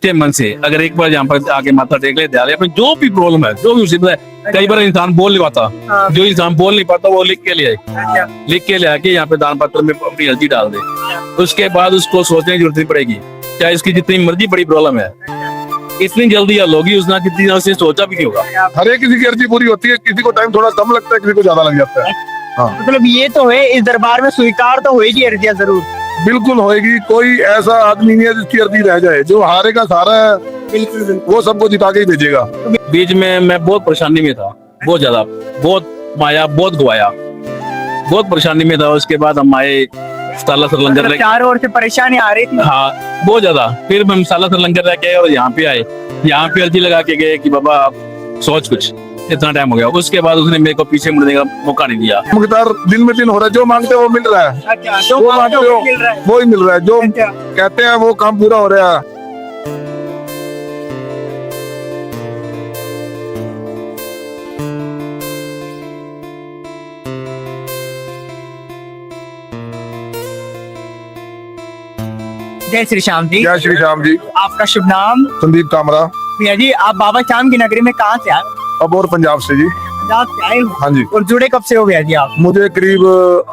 सच्चे मन से अगर एक बार यहाँ पर आके माथा टेक ले दे अपनी जो भी प्रॉब्लम है, जो भी मुसीबत है, कई बार इंसान बोल नहीं पाता, जो इंसान बोल नहीं पाता वो लिख के ले आए, लिख के ले आके यहाँ पे दान पत्र में अपनी अर्जी डाल दे, उसके बाद उसको सोचने की जरूरत नहीं पड़ेगी, चाहे इसकी जितनी मर्जी बड़ी प्रॉब्लम है, इतनी जल्दी हल होगी उसने कितनी उसने सोचा भी नहीं होगा। हर एक किसी की अर्जी पूरी होती है, किसी को टाइम थोड़ा कम लगता है, किसी को ज्यादा लग जाता है। हाँ मतलब ये तो है, इस दरबार में स्वीकार तो होगी अर्जियां जरूर। बिल्कुल होएगी, कोई ऐसा आदमी नहीं है जिसकी अर्जी रह जाए, जो हारेगा सारा है बिल्कुल वो सबको जिता के ही भेजेगा। बीच में मैं बहुत परेशानी में था, बहुत ज्यादा, बहुत माया, बहुत गवाया, बहुत परेशानी में था। उसके बाद हम आए साला सर लंगर मतलब चारों ओर से परेशानी आ रही थी। हाँ बहुत ज्यादा। फिर हम साला सर लंगर रह के और यहाँ पे आए, यहाँ पे अर्जी लगा के गए कि बाबा आप सोच कुछ, इतना टाइम हो गया। उसके बाद उसने मेरे को पीछे मुड़ने का मौका नहीं दिया। मुख्तार दिन में दिन हो रहा है, जो मांगते हैं वो मिल रहा है, अच्छा, जो मांगते हो वो ही मिल रहा है, जो अच्छा। कहते हैं वो काम पूरा हो रहा है। जय श्री श्याम जी। जय श्री श्याम जी। आपका शुभ नाम? संदीप कामरा। भैया जी आप बाबा श्याम की नगरी में कहाँ से आए? अब और पंजाब से जी। पंजाब से आए हो? हाँ जी। और जुड़े कब से हो भैया जी आप? मुझे करीब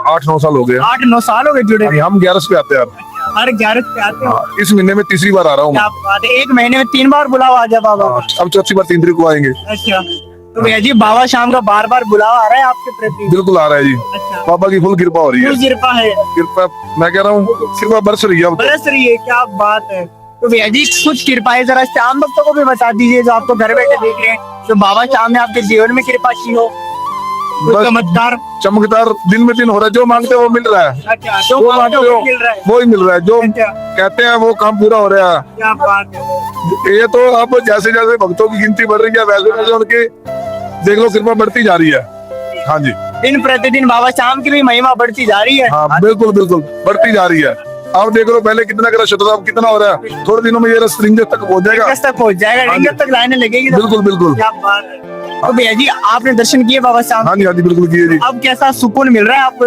8-9 साल हो गए। 8-9 साल हो गए जुड़े? हम 11 पे आते हैं यार। हर 11 पे आते हो? इस महीने में तीसरी बार आ रहा हूँ। क्या बात है, एक महीने में 3 बार बुलावा आ जाए बाबा? अब चौथी बार 3 तारीख को आएंगे। अच्छा, तो भैया जी बाबा श्याम का बार बार बुलावा आ रहा है आपके प्रति? बिल्कुल आ रहा है जी। अच्छा, बाबा की फुल कृपा हो रही है। फुल कृपा है? कृपा मैं कह रहा हूँ, कृपा बरस रही है अब। बरस रही है, क्या बात है। तो भैया जी कुछ कृपाएं जरा श्याम भक्तों को भी बता दीजिए, जो आपको घर बैठे देख रहे हैं, तो बाबा श्याम ने आपके जीवन में कृपा की हो, बस चमत्कार। चमकदार दिन में दिन हो रहा है, जो मांगते हैं वो मिल रहा है, अच्छा, जो जो मांगते मांगते हो हो मिल रहा है। वो ही मिल रहा है, जो अच्छा, कहते हैं वो काम पूरा हो रहा है। क्या बात है। ये तो अब जैसे जैसे भक्तों की गिनती बढ़ रही है, वैसे वैसे उनकी देख लो कृपा बढ़ती जा रही है। हाँ जी, दिन प्रतिदिन बाबा श्याम की भी महिमा बढ़ती जा रही है। हाँ बिल्कुल बिल्कुल बढ़ती जा रही है। आप देख लो पहले कितना कर रहा, अब कितना हो रहा है, थोड़े दिनों में ये रस रिंगत तक पहुंच जाएगा। तक पहुंच जाएगा, रिंगत तक लाइनें लगेगी। बिल्कुल बिल्कुल। क्या बात है। तो भैया जी आपने दर्शन किए बाबा श्याम? हाँ जी हाँ जी बिल्कुल किए जी। अब कैसा सुकून मिल रहा है आपको?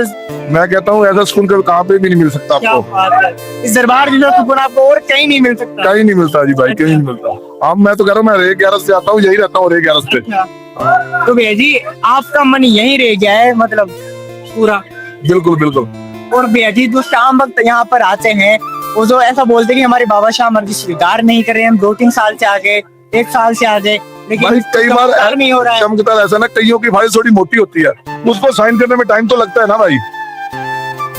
मैं कहता हूँ ऐसा सुकून कभी कहाँ पे भी नहीं मिल सकता क्या आपको। बात है, इस दरबार जैसा सुकून आपको और कहीं नहीं मिल सकता। कहीं नहीं मिलता जी भाई, कहीं नहीं मिलता। अब मैं तो कह रहा हूँ, मैं रे 11 से आता हूँ, यही रहता हूँ रे 11 से। तो भैया जी आपका मन यहीं रह गया है मतलब पूरा? बिल्कुल बिल्कुल। और भैया जी जो श्याम भक्त यहाँ पर आते हैं, वो जो ऐसा बोलते हैं कि हमारे बाबा श्याम अर्जी स्वीकार नहीं कर रहे, हम 2-3 साल से आ गए, 1 साल से आ गए, लेकिन भाई कई बार चमत्कार नहीं हो रहा है। चमकदार ऐसा ना, कईयों की फाइल थोड़ी मोटी होती है, उसको साइन करने में टाइम तो लगता है ना भाई।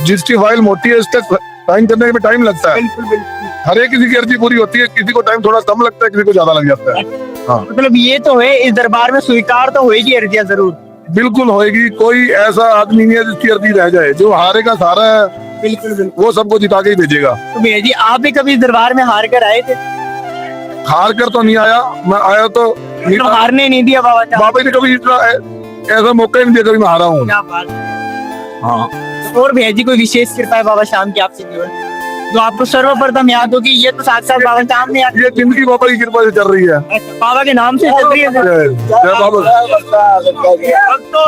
जिसकी फाइल मोटी है उसका साइन करने में टाइम लगता है। बिल्कुल बिल्कुल। हर एक किसी की अर्जी पूरी होती है, किसी को टाइम थोड़ा कम लगता है, किसी को ज्यादा लग जाता है। हाँ मतलब ये तो है, इस दरबार में स्वीकार तो होगी अर्जियां जरूर। बिल्कुल होएगी, कोई ऐसा आदमी नहीं है जिसकी अर्जी रह जाए, जो हारेगा सारा है बिल्कुल बिल्कुल। वो सबको जिता के ही भेजेगा। तो भैया जी आप भी कभी इस दरबार में हार कर आए थे? हार कर तो नहीं आया, मैं आया तो नहीं तो था। हारने नहीं दिया बाबा श्याम? बाबा ने कभी इतना ऐसा मौका ही नहीं दिया, कभी मैं हारा हूँ। क्या बात है। हाँ और भैया जी कोई विशेष कृपा है बाबा श्याम की आपसे जीवन जो आपको सर्वप्रथम याद होगी, ये तो साक्षात बाबा श्याम ने याद? ये जिंदगी बाबा की कृपा से चल रही है। अच्छा, बाबा के नाम से चल रही है। जय जय बाबा,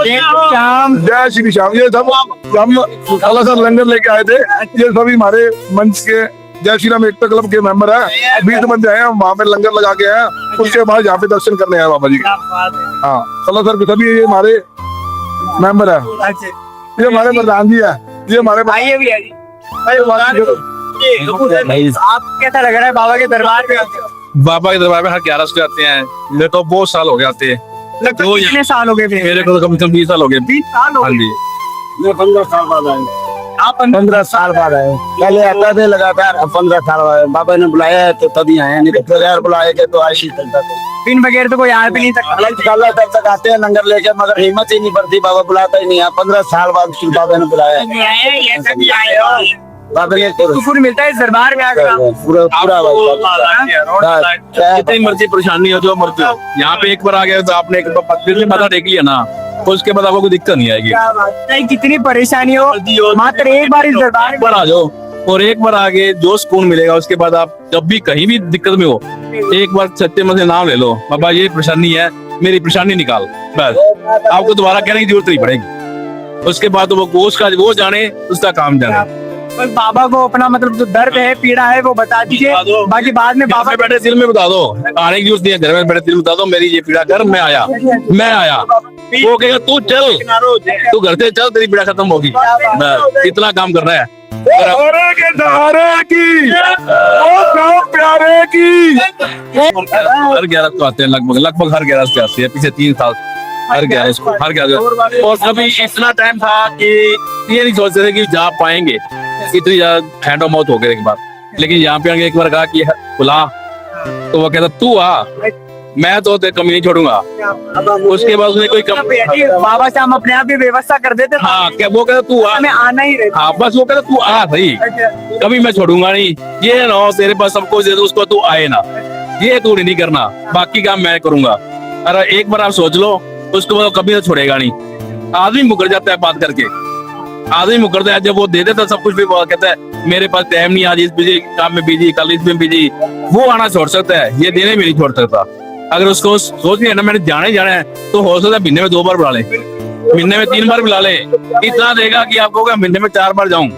जय श्याम। जय श्री श्याम। ये सब हम साला सर लंगर लेके आए थे, ये सभी हमारे मंच के जय श्री राम एकता क्लब के मेंबर है। 20 बंदे आए, हम वहाँ पे लंगर लगा के आए, उसके बाद यहाँ पे दर्शन करने आए बाबा जी के। क्या बात है। हाँ साला सर के सभी ये हमारे मेंबर है, अच्छा, ये हमारे प्रधान जी है, ये हमारे आइए भैया जी। आप कैसा लग रहा है बाबा के दरबार में आके? बाबा के दरबार में हर 11 से आते हैं, मेरे तो बहुत साल हो गए आते हैं। लगभग तो कितने साल हो गए भैया? मेरे को तो कम से कम 20 साल हो गए। 20 साल हो हाँ गए। जी। मैं 15 साल बाद आए। आप 15 साल बाद आए। पहले आता थे लगातार, अब 15 साल बाद बाबा ने बुलाया है तो तभी आए, नहीं तो फिर यार बुलाएंगे तो आज ही चलता था। बिन बगैर तो कोई आ भी नहीं सकता। अल्लाह तब तक आते हैं लंगर लेके, मगर हिम्मत ही नहीं पड़ती, बाबा बुलाता ही नहीं है। 15 साल बाद फिर बाबा ने बुलाया है। बाबा ने सुकून मिलता है इस दरबार में आकर? पूरा पूरा जितनी मर्जी परेशानी हो, जो मर्जी हो, यहाँ पे एक बार आ गया तो आपने एक बार दिल में माथा टेक लिया ना, तो उसके बाद आपको कोई दिक्कत नहीं आएगी। क्या बात है, कितनी परेशानी हो, मात्र एक बार इस दरबार एक बार आ जाओ और एक बार आगे जो सुकून मिलेगा, उसके बाद आप जब भी कहीं भी दिक्कत में हो, एक बार सच्चे मन से नाम ले लो, बाबा ये परेशानी है, मेरी परेशानी निकाल, बस आपको दोबारा कहने की जरूरत नहीं पड़ेगी। उसके बाद वो उसका वो जाने, उसका काम जाने। बस बाबा को अपना मतलब जो दर्द है, पीड़ा है, वो बता दीजिए, बता दो। बाकी बाद में बाबा बाबा बैठे दिल में बता दो, आने की जरूरत नहीं है, घर में बैठे दिल में बता दो मेरी ये पीड़ा कर, मैं आया। वो कहेगा तू चल, तू घर से चल, तेरी पीड़ा खत्म होगी। बस, इतना काम करना है। सहारे के सहारे की, ओ गाँव प्यारे की। हर 11 को आते हैं, लगभग हर 11 से आते हैं, पीछे 3 साल हर 11 को, हर 11। और अभी इतना टाइम था कि ये नहीं सोचते थे कि जा पाएंगे, इतनी ज्यादा हैंड ऑफ माउथ हो गए एक बार। लेकिन यहाँ पे आके एक बार कहा कि बुला, तो वो कहता तू आ, मैं तो तेरी कमी नहीं छोड़ूंगा। उसके बाद उसने कोई बाबा से हम अपने आप ही व्यवस्था कर देते, हाँ क्या वो कहता तू आ, हमें आना ही रहता। हाँ बस वो कहता तू आ सही, कभी मैं छोड़ूंगा नहीं। ये ना हो तेरे पास सब कुछ दे दो, उसको तू आए ना, ये तू नहीं करना, बाकी काम मैं करूंगा। अरे एक बार आप सोच लो, उसको वो कभी तो छोड़ेगा नहीं। आदमी मुकर जाता है बात करके, आदमी मुकरता है जब वो दे देता सब कुछ, भी वो कहता है मेरे पास टाइम नहीं, आज इस बिजी काम में बिजी, कल इसमें बिजी। वो आना छोड़ सकता है, ये देने में नहीं छोड़ सकता। अगर उसको सोच लिया ना मैंने जाना ही जाना है, तो हो सकता है महीने में 2 बार बुला ले, महीने में 3 बार बुला ले, इतना देगा कि आपको महीने में 4 बार जाऊं,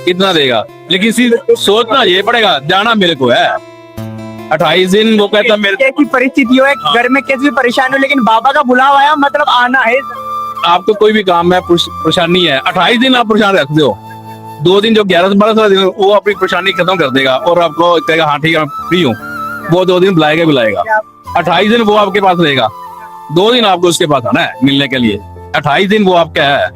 इतना देगा। लेकिन सोचना ये पड़ेगा, जाना मेरे को है 28 दिन। वो कहता मेरे कैसी परिस्थिति हो, घर में कैसी भी परेशानी हो, लेकिन बाबा का बुलावा आया मतलब आना है। आपको कोई भी काम में परेशानी है, 28 दिन आप परेशान रखते हो, 2 दिन जो 11 से 12 दिन वो अपनी परेशानी खत्म कर देगा और आपको कहेगा हाँ ठीक है मैं फ्री हूँ। वो 2 दिन बुलाएगा, 28 दिन वो आपके पास रहेगा, 2 दिन आपको उसके पास आना है मिलने के लिए। 28 दिन वो आपका है,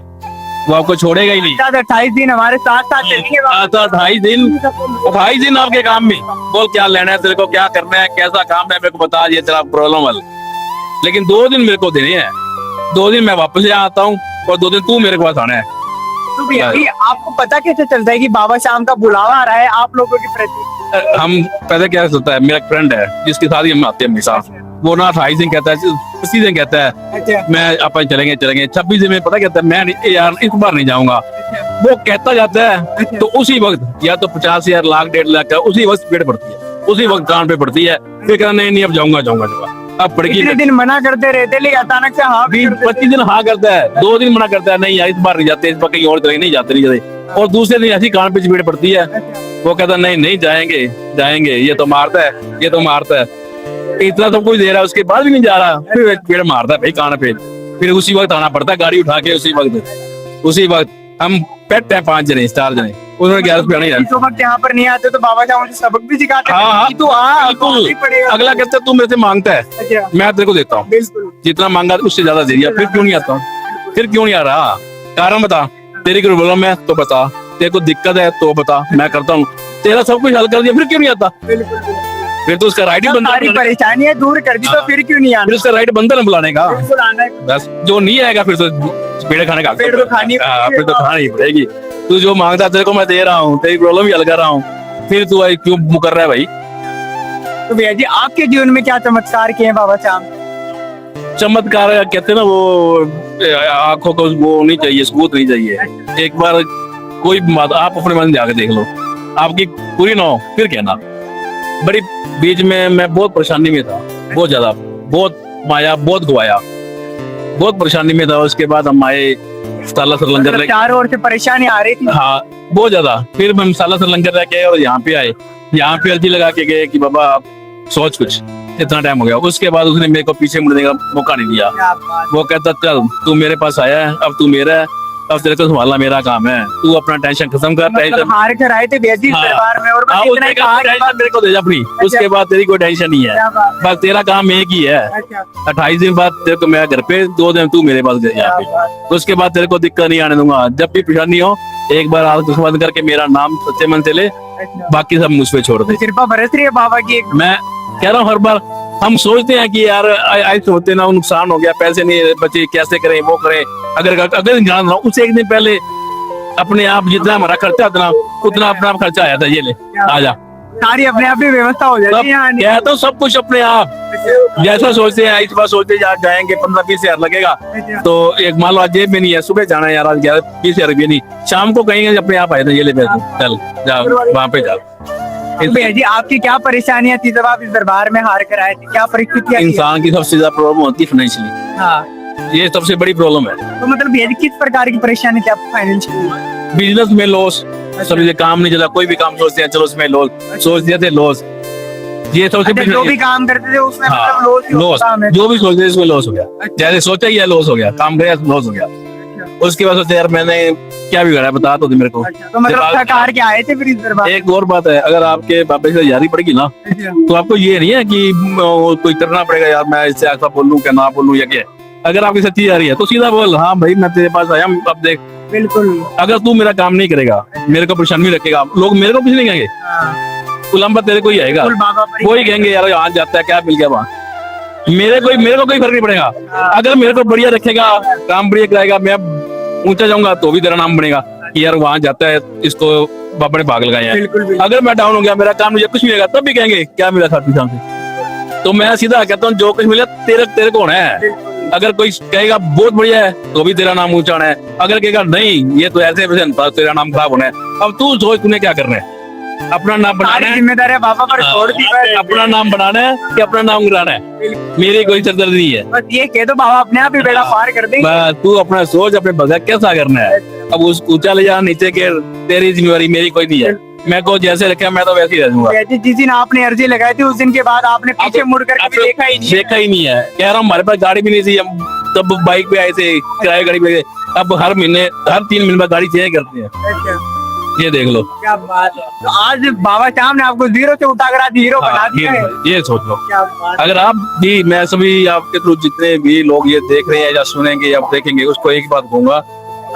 वो आपको छोड़ेगा ही नहीं। 28 दिन हमारे साथ साथ चलेंगे। 28 दिन आपके काम में, बोल क्या लेना है तेरे को, क्या करना है, कैसा काम है मेरे को बता, ये तेरा प्रॉब्लम हल। लेकिन 2 दिन मेरे को देने हैं, 2 दिन मैं वापस यहाँ आता हूँ और 2 दिन तू मेरे पास आना है। तो भैया आपको पता कैसे चलता है कि बाबा शाम का बुलावा आ रहा है आप लोगों के प्रति? हम पहले क्या होता है, मेरा एक फ्रेंड है जिसके साथ ही हम आते हैं हमेशा, वो ना 28 दिन कहता है, 80 दिन कहता है मैं अपन चलेंगे 26 दिन में पता कहता है मैं यार इस बार नहीं जाऊंगा। वो कहता जाता है तो उसी वक्त या तो 50,000 लाख 1.5 लाख का उसी वक्त पेड़ पड़ती है, उसी वक्त कान पे पड़ती है, फिर कहना नहीं अब जाऊंगा अब पड़ेगी। इतने दिन मना करते रहते, लेकिन अचानक से हाँ 25 दिन हाँ करता है, 2 दिन मना करता है नहीं यार इस बार नहीं जाते, इस बार कहीं और चलेंगे, नहीं जाते। और दूसरे दिन ऐसी कान पे चपेट पड़ती है, वो कहता नहीं जाएंगे, ये तो मारता है, इतना सब कुछ दे रहा है उसके बाद भी नहीं जा रहा, फिर पेड़ मारता है भाई कान पे, फिर उसी वक्त आना पड़ता है गाड़ी उठा के, उसी वक्त हम पेट है 5 जने 4 जने, उन्होंने 11 पे नहीं इस वक्त यहाँ पर नहीं आते तो बाबा साहब उनसे सबक भी सिखाते हैं। हाँ कि तू आ, बिल्कुल। अगला कहता है तू मेरे से मांगता है, मैं तेरे को देता हूँ, जितना मांगा उससे ज्यादा दे दिया, फिर क्यों नहीं आता हूँ, फिर क्यों नहीं आ रहा, कारण बता, तेरी कोई प्रॉब्लम है तो बता, तेरे को दिक्कत है तो बता, मैं करता हूँ, तेरा सब कुछ हल कर दिया, फिर क्यों नहीं आता? फिर तो उसका राइट ही बनता है, परेशानियां दूर कर दी तो फिर क्यों नहीं आना? फिर उसका राइट बनता है बुलाने का, बिल्कुल आना है। बस जो नहीं आएगा फिर तो पेड़ खाने का, पेड़ तो खानी फिर तो खानी पड़ेगी। तू जो मांगता तेरे को मैं दे रहा हूँ, तेरी प्रॉब्लम भी हल कर रहा हूँ, फिर तू क्यों मुकर रहा है भाई? तो भैया जी आपके जीवन में क्या चमत्कार किए हैं बाबा साहब? चमत्कार कहते हैं ना, वो आंखों को वो नहीं चाहिए, सबूत नहीं चाहिए। एक बार कोई बात आप अपने मन में जाकर देख लो, आपकी पूरी ना हो फिर कहना। बड़ी बीच में मैं बहुत परेशानी में था, बहुत ज्यादा, बहुत माया, बहुत गवाया, बहुत परेशानी में था। उसके बाद हम आए साला सर लंगर लेके, चारों ओर से परेशानी आ रही थी। हाँ बहुत ज्यादा। फिर हम साला सर लंगर लेके और यहाँ पे आए, यहाँ पे अर्जी लगा के गए कि बाबा आप सोच कुछ, इतना टाइम हो गया। उसके बाद उसने मेरे को पीछे मुड़ने का मौका नहीं दिया। वो कहता चल तू मेरे पास आया है, अब तू मेरा है, अब तेरे को संभालना मेरा काम है, तू अपना टेंशन खत्म कर। टेंशन हार कर आए थे बेजी दरबार में और बस इतना ही कहा कि टेंशन मेरे को दे जा अपनी, उसके बाद तेरी कोई टेंशन नहीं है, बस तेरा काम एक ही है। 28 दिन बाद तेरे को मेरा घर पे, 2 दिन तू मेरे पास गए यहाँ पे, उसके बाद तेरे को दिक्कत नहीं आने दूंगा। जब भी परेशानी हो एक बार आग बंद करके मेरा नाम सच्चे मन से ले, बाकी सब मुझ पे छोड़ दे। कृपा बरस रही है बाबा की। मैं कह रहा हूँ हर बार हम सोचते हैं कि यार ऐसे होते ना, नुकसान हो गया, पैसे नहीं बचे, कैसे करें वो करें। अगर जान रहा हूँ उससे एक दिन पहले अपने आप जितना हमारा खर्चा उतना अपना खर्चा आया था, ये ले आजा, सारी अपने आप ही व्यवस्था हो जाती है। कहता हूँ सब कुछ अपने आप, जैसा सोचते हैं इस बार सोचते जाएंगे 15-20 हजार लगेगा, तो एक मान लो आज जेब में नहीं है, सुबह जाना है यार, आज 20 हजार रुपये नहीं, शाम को कहेंगे अपने आप आए थे, ये ले पैसे, चल जा वहां पे जा। भैया जी आपकी क्या परेशानियां थी जब आप इस दरबार में हार कर आए थे, क्या परिस्थितियां? इंसान की सबसे ज्यादा प्रॉब्लम होती है फाइनेंशियली, हाँ ये सबसे बड़ी प्रॉब्लम है। तो मतलब भैया जी किस प्रकार की परेशानी थी आपको फाइनेंशियली? बिजनेस में लॉस, सभी से काम नहीं चला, कोई भी काम सोचते हैं चलो उसमें लॉस, सोच दिया थे लॉस। ये सबसे अच्छा, जो भी काम करते थे उसमें हाँ, मतलब लॉस ही लॉस, होता है। जो भी सोचते थे इसमें लॉस हो गया। जैसे सोचा ही लॉस हो गया, काम गया लॉस हो गया। उसके बाद सोचा यार मैंने क्या बिगाड़ा है, बता तो दे मेरे को। अच्छा, तो मतलब दिमाग- थक हार के आए थे फिर इस दरबार। एक और बात है, अगर आपके बाबा से यारी पड़ेगी ना तो आपको ये नहीं है कि कोई करना पड़ेगा यार मैं इससे ऐसा बोलूं क्या ना बोलूं या क्या। अगर आपकी सच्ची यारी है तो सीधा बोल, हाँ भाई मैं तेरे पास आया हूं, अब देख बिल्कुल। अगर तू मेरा काम नहीं करेगा, मेरे को परेशान नहीं रखेगा, लोग मेरे को कुछ नहीं कहेंगे, उलंबा तेरे को ही आएगा। बिल्कुल बाबा पर ही- वो ही कहेंगे यार यहाँ जाता है क्या मिल गया वहाँ। मेरे को कोई फर्क नहीं पड़ेगा। अगर मेरे को बढ़िया रखेगा, काम बढ़िया कराएगा, मैं ऊंचा जाऊंगा तो भी तेरा नाम बनेगा कि यार वहाँ जाता है, इसको बाबा ने भाग लगाया है। बिल्कुल बिल्कुल। अगर मैं डाउन हो गया, मेरा काम मुझे कुछ नहीं मिलेगा, तब भी कहेंगे क्या मिला था पीछा से। तो मैं सीधा कहता हूँ जो कुछ मिला तेरे को होना है। अगर कोई कहेगा बहुत बढ़िया है तो भी तेरा नाम ऊंचा होना है, अगर कहेगा नहीं ये तो ऐसे वैसे तेरा नाम खराब होना है। अब तू सोच तूने क्या करना है, अपना नाम बनाना सारी है, जिम्मेदारी बाबा पर छोड़ दी है। अपना नाम बनाना है कि अपना नाम गिराना है। मेरी कोई सरदर्दी नहीं है। बस ये कह दो बाबा अपने आप ही बेड़ा पार कर देंगे। बस तू अपना सोच, अपने बगैर कैसा करना है। अब उस ऊंचा ले जा नीचे के तेरी जिम्मेवारी, मेरी कोई नहीं है। मैं को जैसे रखा मैं तो वैसे ही रह दूंगा। कहते जिस दिन आपने अर्जी लगाई थी उस दिन के बाद आपने पीछे मुड़ कर कभी देखा ही नहीं। देखा ही नहीं है। कह रहा हूँ हमारे पास गाड़ी भी नहीं थी, हम तब बाइक पे आए थे, किराए गाड़ी पे। अब हर 3 महीने बाद गाड़ी चेंज करते हैं। अच्छा, ये देख लो। क्या बात है। तो आज बाबा श्याम ने आपको जीरो से उठाकर आज हीरो बना हाँ, दिया है। ये सोच लो। क्या बात है। अगर आप भी, मैं सभी आपके थ्रू जितने भी लोग ये देख रहे हैं या सुनेंगे या देखेंगे, उसको एक बात कहूंगा,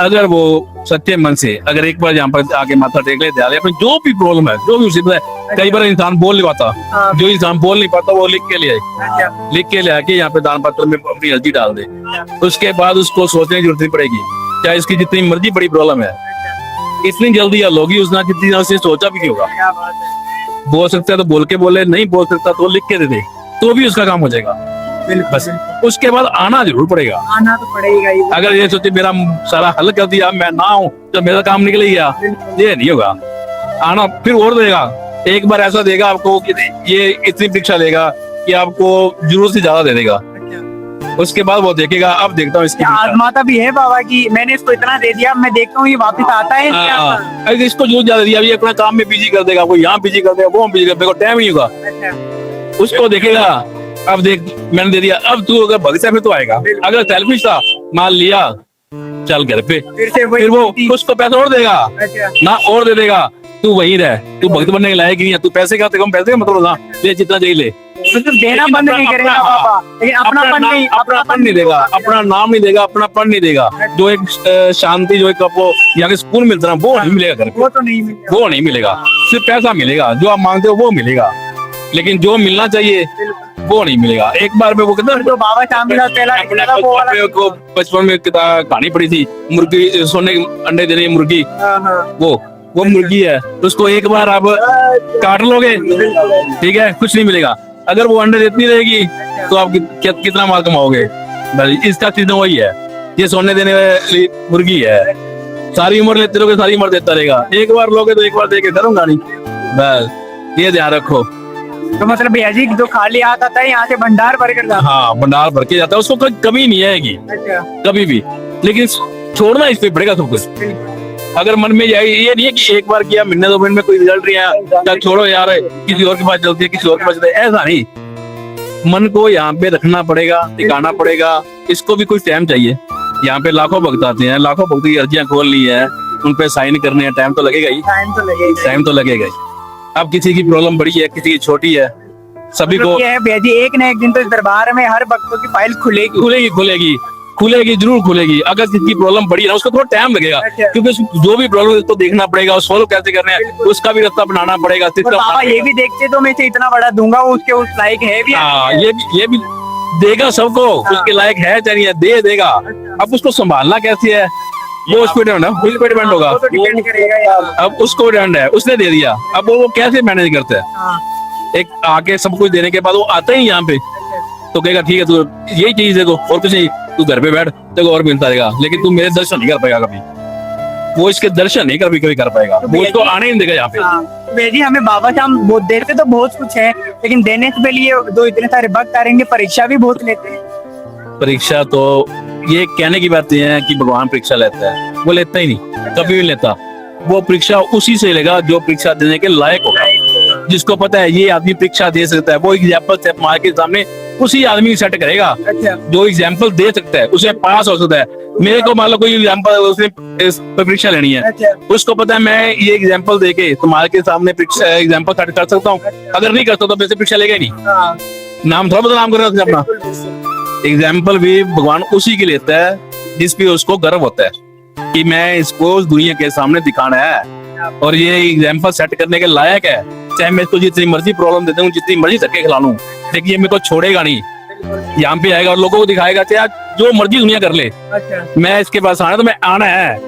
अगर वो सच्चे मन से अगर एक बार यहाँ पर आके माथा टेक ले, दे अपनी जो भी प्रॉब्लम है, जो भी मुसीबत है, कई बार इंसान बोल नहीं पाता, हाँ। जो इंसान बोल नहीं पाता वो लिख के ले आए, अच्छा, लिख के ले आके यहाँ पे दान पत्र में अपनी अर्जी डाल दे। उसके बाद उसको सोचने की जरूरत नहीं पड़ेगी, चाहे इसकी जितनी मर्जी बड़ी प्रॉब्लम है, इतनी जल्दी हल होगी उसने जितनी उसने सोचा भी नहीं होगा। क्या बात है। बोल सकता है तो बोल के बोले, नहीं बोल सकता तो लिख के दे दे, तो भी उसका काम हो जाएगा। बिल्कुल बस उसके बाद आना जरूर पड़ेगा। आना तो पड़ेगा ही। अगर ये सोचे मेरा सारा हल कर दिया, मैं ना हूं तो मेरा काम निकल ही गया, ये नहीं होगा। आना फिर और देगा, एक बार ऐसा देगा आपको कि ये इतनी परीक्षा लेगा कि आपको जरूरत से ज्यादा दे देगा। उसके बाद वो देखेगा, अब देखता हूँ इसकी क्या आजमाता भी है बाबा की मैंने इसको इतना दे दिया, मैं देखता हूँ ये वापस आता है क्या? अगर इसको जरूरत ज्यादा दिया, अभी अपना काम में बिजी कर देगा, वो यहाँ बिजी कर देगा, वो बिजी कर देगा, टाइम नहीं होगा। अच्छा, उसको देखेगा, अब देख मैंने दे दिया, अब तू अगर भविष्य में तो आएगा। अगर सेल्फिश था, माल लिया चल घर पे, फिर से फिर वो उसको पैसा और देगा अच्छा, ना, और दे देगा, तू वहीं रह, तू भक्त बनने के लायक नहीं है, तू पैसे का कम पैसे का मतलब ना ले, जितना चाहिए ले। मतलब देना बंद नहीं करेगा बाबा, लेकिन अपनापन नहीं, अपनापन नहीं देगा, अपना नाम नहीं देगा, अपनापन नहीं देगा। जो एक शांति, जो एक आपको यहाँ के सुकून मिलता है ना, वो नहीं मिलेगा घर पे, वो तो नहीं मिलेगा। वो नहीं मिलेगा। सिर्फ पैसा मिलेगा, जो आप मांगते हो वो मिलेगा, लेकिन जो मिलना चाहिए वो नहीं मिलेगा। एक बार में वो कहता जो बाबा श्याम के साथ पहला अपने था वो वाला। को बचपन में कहानी पड़ी थी, मुर्गी सोने के अंडे दे रही है मुर्गी, हाँ, हाँ। वो मुर्गी है, उसको एक बार आप काट लोगे, ठीक है, कुछ नहीं मिलेगा। अगर वो अंडे देती रहेगी तो आप कितना माल कमाओगे। बस इसका चीज वही है, ये सोने देने वाली मुर्गी है, सारी उम्र लेते रहोगे, सारी उम्र देता रहेगा। एक बार लोगे तो एक बार देके करूंगा नहीं। बस ये ध्यान रखो। तो मतलब भैया जी जो खाली आता था यहाँ से भंडार भर कर जाता। हाँ, भंडार भर के जाता है, उसको कोई कमी नहीं आएगी अच्छा, कभी भी, लेकिन छोड़ना इस पे पड़ेगा सब कुछ। अगर मन में जाए, ये नहीं है कि एक बार किया महीने 2 महीने में कोई रिजल्ट नहीं आया, चल छोड़ो यार किसी और के पास चलती है, किसी और के पास चलती है, ऐसा नहीं। मन को यहाँ पे रखना पड़ेगा, टिकाना पड़ेगा, इसको भी कुछ टाइम चाहिए। यहाँ पे लाखों भक्त आते हैं, लाखों भक्त की अर्जियां खोल ली है, उन पे साइन करने हैं, टाइम तो लगेगा ही, टाइम तो लगेगा। टाइम तो लगेगा ही। अब किसी की प्रॉब्लम बड़ी है, किसी की छोटी है, सभी को मतलब ये है भैया जी एक ना एक दिन तो इस दरबार में हर भक्तों की फाइल खुलेगी। खुलेगी खुलेगी खुलेगी जरूर खुलेगी। अगर किसी की प्रॉब्लम बड़ी है ना, उसको थोड़ा टाइम लगेगा, अच्छा। क्योंकि जो भी प्रॉब्लम उसको देखना पड़ेगा, सोल्व कैसे करना है उसका भी रास्ता बनाना पड़ेगा। और बाबा ये भी देखते तो मैं इसे इतना बड़ा दूंगा, वो उसके उस लायक है भी। हाँ, ये भी देगा सबको, उसके लायक है चाहिए, दे देगा। अब उसको संभालना कैसे है वो उस पर डिपेंड है, उस पर डिपेंड होगा। वो तो डिपेंड करेगा यार। अब उसको डिपेंड है, उसने दे दिया, अब वो कैसे मैनेज करता है। हाँ, एक आके सब कुछ देने के बाद वो आता ही यहाँ पे तो कहेगा ठीक है तू यही चीज देखो और कुछ नहीं, तू घर पे बैठ, तेरे को और मिलता रहेगा, लेकिन तू मेरे दर्शन नहीं कर पाएगा कभी। वो इसके दर्शन नहीं कभी कर पाएगा, वो इसको आने ही नहीं देगा यहाँ पे। हाँ। भैया जी हमें बाबा श्याम बहुत देते तो बहुत कुछ है, लेकिन देने से पहले ये जो इतने सारे भक्त आ रहेंगे परीक्षा भी बहुत लेते हैं। परीक्षा तो ये कहने की बात है कि भगवान परीक्षा लेता है, वो लेता ही नहीं, कभी भी लेता। वो परीक्षा उसी से लेगा जो परीक्षा देने के लायक होगा, जिसको पता है ये आदमी परीक्षा दे सकता है, वो एग्जाम्पल सेट मार के सामने उसी आदमी सेट करेगा जो एग्जाम्पल दे सकता है, उसे पास हो सकता है। मेरे को मान लो कोई एग्जाम्पल उसने परीक्षा लेनी है, उसको पता है मैं ये एग्जाम्पल देके तुम्हारे के सामने परीक्षा एग्जाम्पल सेट कर सकता हूँ, अगर नहीं करता तो वैसे परीक्षा लेगा ही नहीं, नाम थोड़ा बदनाम करना उसने अपना। एग्जाम्पल भी भगवान उसी के लेता है जिस पे उसको गर्व होता है कि मैं इसको दुनिया के सामने दिखाना है और ये एग्जाम्पल सेट करने के लायक है। चाहे मैं इसको जितनी मर्जी प्रॉब्लम देता हूँ, जितनी मर्जी धक्के खिला लूं, लेकिन ये मेरे को छोड़ेगा नहीं, यहाँ पे आएगा और लोगों को दिखाएगा चाहे जो मर्जी दुनिया कर ले, मैं इसके पास आना तो मैं आना है,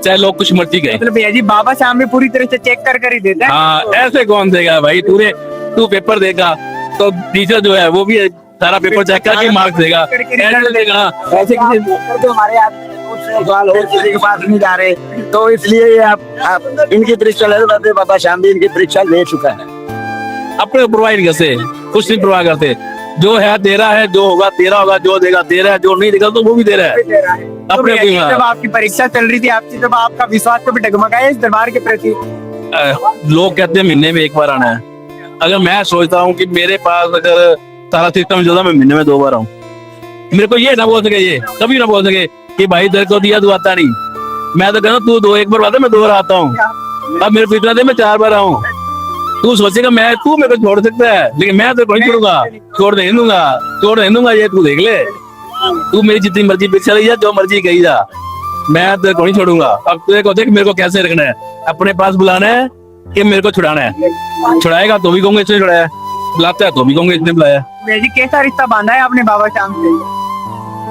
चाहे लोग कुछ मर्जी कहें। मतलब भैया जी बाबा साहब भी पूरी तरह से चेक कर ही देता है। हाँ, ऐसे कौन देगा भाई, तू पेपर देगा तो टीचर जो है वो भी सारा पेपर चेक करके मार्क्स देगा, ऐसे देगा। ऐसे किसी हमारे सवाल हो किसी के पास नहीं जा रहे, तो इसलिए ये आप इनकी परीक्षा ले रहे थे, बाबा श्याम भी इनकी परीक्षा ले चुका है। अपने प्रोवाइड करते, कुछ नहीं प्रोवाइड करते, जो है तेरा है, जो होगा तेरा होगा, जो देगा तेरा है, जो नहीं देगा तो वो भी दे रहा है अपने। जब आपकी परीक्षा चल रही थी आपकी, तब आपका विश्वास कभी डगमगाया इस दरबार के प्रति? लोग कहते हैं महीने में एक बार आना है, अगर मैं सोचता हूँ कि मेरे पास अगर सारा सिस्टम चलता, मैं महीने में 2 बार आऊँ, मेरे को ये ना बोल सके, ये कभी ना बोल सके कि भाई तेरे को दिया तू आता नहीं, मैं तो कहता तू एक बार आता, मैं 2 बार आता हूँ, अब मेरे को इतना दे मैं 4 बार आऊँ। तू सोचेगा तू मेरे को छोड़ सकता है, लेकिन मैं तो नहीं छोड़ूंगा, छोड़ नहीं दूंगा, ये तू देख ले, तू मेरी जितनी मर्जी परीक्षा ली जा, जो मर्जी कही जा, मैं तेरे को नहीं छोड़ूंगा। अब तुझे को देख मेरे को कैसे रखना है, अपने पास बुलाना है कि मेरे को छुड़ाना है, छुड़ाएगा तो भी कहूंगा इसने छुड़ाया, बुलाता है तो भी कहूंगा इसने बुलाया। जी कैसा रिश्ता बांधा है आपने बाबा श्याम से?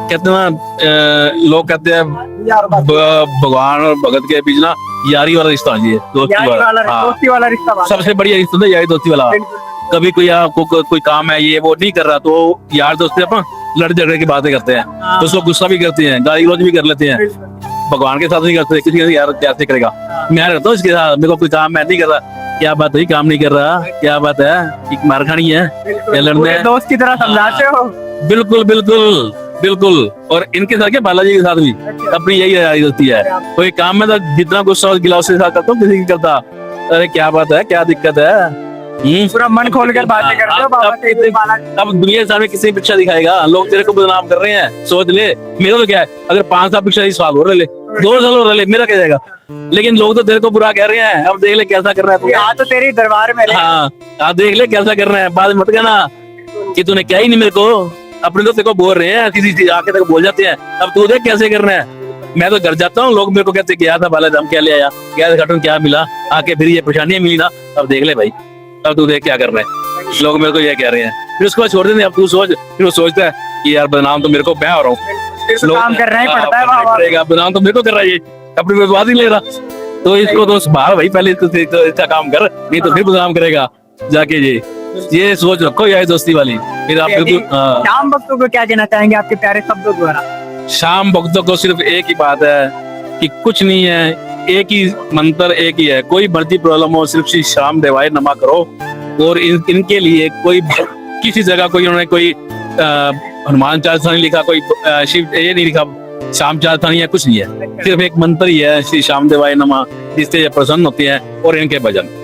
कहते हैं लोग कहते हैं भगवान और भगत के बीच ना यारी वाला रिश्ता होना चाहिए, दोस्ती वाला रिश्ता बांधा। सबसे बढ़िया रिश्ता था यारी दोस्ती वाला। कभी कोई काम है ये वो नहीं कर रहा तो यार दोस्त अपन लड़ झगड़े की बातें करते हैं, तो उसको गुस्सा भी करते हैं, गाली गलौज भी कर लेते हैं, भगवान के साथ नहीं करते, किसी के यार कैसे करेगा, मैं रहता हूँ इसके साथ, मेरे को कोई काम मैं नहीं कर रहा, क्या बात है काम नहीं कर रहा, क्या बात है, एक मार खानी है या लड़ने, दोस्त की तरह समझाते हो? बिल्कुल बिल्कुल बिल्कुल। और इनके साथ क्या बालाजी के साथ भी अपनी यही यारी दोस्ती है, कोई काम में तो जितना गुस्सा गिलास के साथ करता हूँ किसी की करता, अरे क्या बात है, क्या दिक्कत है, पूरा मन खोल कर बातें करते हो बाबा से। अब दुनिया के सामने किसी परीक्षा दिखाएगा, लोग तेरे को बदनाम कर रहे हैं, सोच ले, मेरा तो क्या है, अगर 5 साल परीक्षा 1 साल हो रहे, 2 साल हो रहे, मेरा क्या जाएगा, लेकिन लोग तो तेरे को बुरा कह रहे हैं, अब देख ले कैसा कर रहा है तू। यहाँ तो तेरे दरबार में हाँ देख ले कैसा कर रहे हैं, बाद मत कहना कि तूने क्या ही नहीं मेरे को, अपने तो तेरे को बोल रहे हैं, सीधी आके तक बोल जाते हैं, अब तू देख कैसे करना है। मैं तो घर जाता हूँ, लोग मेरे को कहते गया था बालाधाम क्या ले आया, क्या घटन क्या मिला, आके फिर ये परेशानियां मिली ना, अब देख ले भाई, अब तू देख क्या कर रहे हैं, लोग मेरे को ये कह रहे हैं, फिर उसके बाद छोड़ देते हैं। अब तू सोच, फिर वो सोचता है कि यार बदनाम तो मेरे को मैं हो रहा हूँ, काम करना ही पड़ता है बाबा, बदनाम तो मेरे को कर रहा है, ये अपनी बर्बाद ही ले रहा, तो इसको तो संभाल भाई, पहले इसको अच्छा काम कर, नहीं तो फिर बदनाम करेगा जाके। ये सोच रखो यार दोस्ती वाली। फिर आप बिल्कुल शाम भक्तों को क्या कहना चाहेंगे आपके प्यारे शब्दों द्वारा? शाम भक्तों को सिर्फ एक ही बात है कि कुछ नहीं है, एक ही मंत्र एक ही है, कोई मर्जी प्रॉब्लम हो सिर्फ श्री श्याम देवाय नमा करो, और इनके लिए कोई किसी जगह कोई उन्होंने कोई हनुमान चालीसा नहीं लिखा, कोई शिव ये नहीं लिखा, श्याम चालीसा नहीं है, कुछ नहीं है, सिर्फ एक मंत्र ही है श्री श्याम देवाय नमा, जिससे ये प्रसन्न होते हैं, और इनके भजन,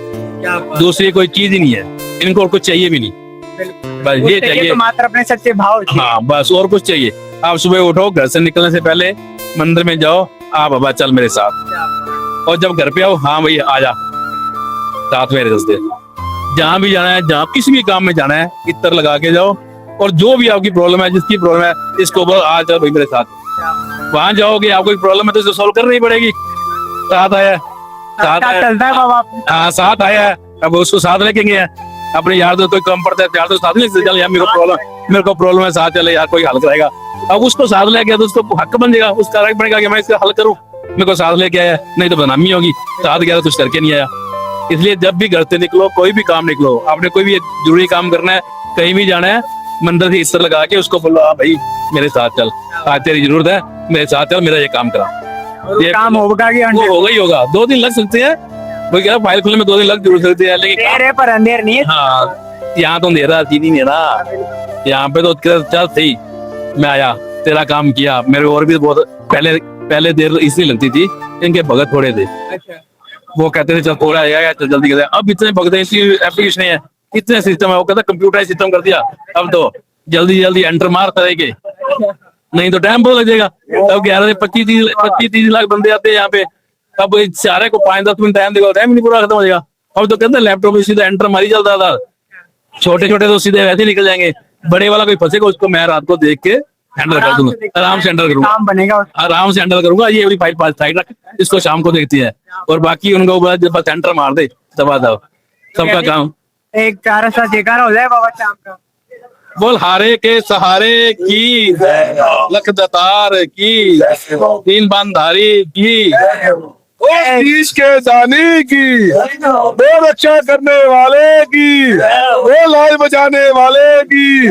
दूसरी कोई चीज ही नहीं है, इनको और कुछ चाहिए भी नहीं, बस ये चाहिए तो मात्र अपने सच्चे भाव। हाँ बस, और कुछ चाहिए। आप सुबह उठो, घर से निकलने से पहले मंदिर में जाओ, बाबा चल मेरे साथ, और जब घर पे आओ, हाँ भैया आ जा साथ में रस्ते, जहाँ भी जाना है, जहाँ किसी भी काम में जाना है, इत्र लगा के जाओ, और जो भी आपकी प्रॉब्लम है, जिसकी प्रॉब्लम है, इसको बोलो आ जाओ भाई मेरे साथ, वहां जाओगे, आपको प्रॉब्लम है तो इसे सोल्व करनी पड़ेगी, साथ आया चलता है बाबा, हाँ साथ आया है, अब उसको साथ लेके गए, अपने यार दोस्त कोई कम पड़ता है, यार दोस्त साथ नहीं, चल यार मेरे को प्रॉब्लम है, साथ चले यार, कोई हल करेगा, अब उसको साथ ले गया तो उसको हक बन जाएगा, उसका हक बनेगा कि मैं इसका हल करूं, मेरे को साथ लेके आया, नहीं तो बदनामी होगी, साथ गया तो कुछ करके नहीं आया। इसलिए जब भी घर से निकलो, कोई भी काम निकलो, आपने कोई भी जरूरी काम करना है, कहीं भी जाना है, मंदिर से इत्र लगा के उसको बोलो, हाँ भाई मेरे साथ चल, आज तेरी जरूरत है, मेरे साथ चल, मेरा ये काम करा, ये काम होगा ही होगा। 2 दिन लग सकते हैं, वो क्या फाइल खुलने में 2 दिन लग जरूर सकते हैं, लेकिन पर अंधेर नहीं है। हाँ यहाँ तो अंधेरा चीज नहीं है ना, यहाँ पे तो चल सही, मैं आया, तेरा काम किया, मेरे और भी बहुत पहले देर इसलिए लगती थी, इनके भगत थोड़े थे, वो कहते थे चल थोड़ा आएगा चल जल्दी कर, अब इतने भगते एप्लीकेशन है, इतने सिस्टम है, वो कहता कंप्यूटराइज सिस्टम कर दिया, अब तो जल्दी जल्दी एंटर मार करेंगे, नहीं तो टाइम बहुत लग जाएगा। अब 11 से 25-30 लाख बंदे आते हैं यहाँ पे, अब इस सारे को 5-10 मिनट टाइम देगा, टाइम नहीं पूरा खत्म हो जाएगा। अब तो कहते हैं लैपटॉप में सीधा एंटर मारी चलता था, छोटे छोटे तो सीधे वैसे ही निकल जाएंगे, बड़े वाला कोई फंसेगा उसको मैं रात को देख के हैंडल कर दूंगा, आराम से हैंडल करूंगा, काम बनेगा। आराम से हैंडल करूंगा। ये वाली फाइल 5 साइड रख, इसको शाम को देखती है, और बाकी उनको बस एंटर मार दे, दबा दो, सबका काम। एक प्यारा सा जयकारा हो जाए बाबा शाम का। बोल हारे के सहारे की, लख दतार की, तीन बांधारी की, शीश के दानी की, वो रक्षा करने वाले की, वो लाल बजाने वाले की।